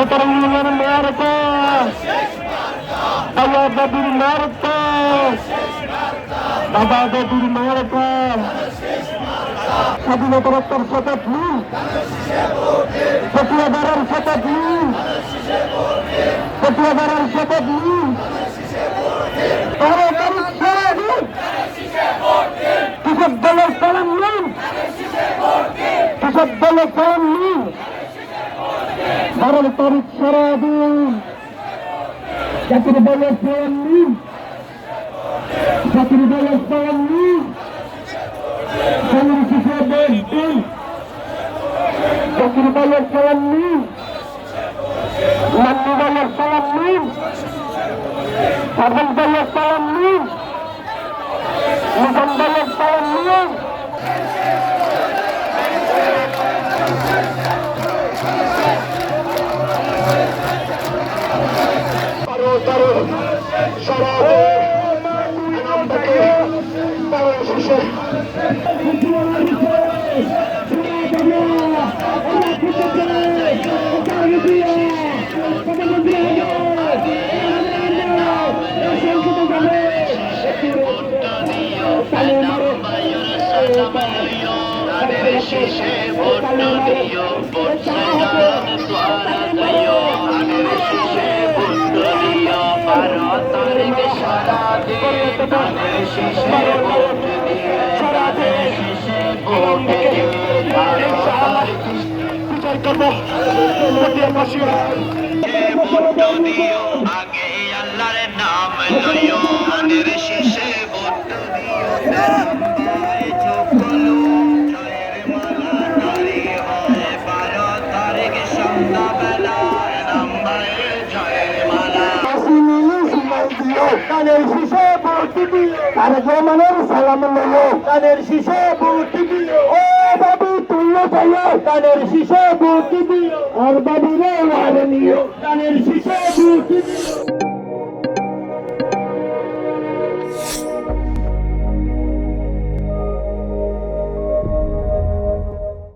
সতরঙ্গের মার্কা বাবা দাদুর মার্কা বাবা দাদুর মার্কা স্বাধীনতা রক্ষার শপথ নিন প্রক্রিয়াদারের শপথ নিন প্রক্রিয়াদারের শপথ নিন কৃষক দলের সালাম নিন কৃষক দলের সালাম নিন 12 তারিখ সারাদিন জাতির দলের সালাম নিন জাতির দলের সালাম নিন শিশুর দেশ দিন জাতির দলের সালাম নিন মাতৃ দলের সালাম নিন সাধন দলের সালাম নিন নিজাম দলের সালাম নিন শেষে ভোট দিও ভোট দিও আনের শেষে ভোট দিও 12 তারিখ সারা দিন আনের শেষে ভোট দিও সারা দিন শেষে ভোট দিও 12 তারিখ বিচার করব ভোট দিও আগে আল্লাহর নাম লইও আনের শেষে ভোট দিও কানের শীষে ভোট দিও তারেক রহমানের সালাম লইও কানের শীষে ভোট দিও ও বাবু তুইও যাইও কানের শীষে ভোট দিও আর বাবুরে ওয়ারে নিও কানের শীষে ভোট দিও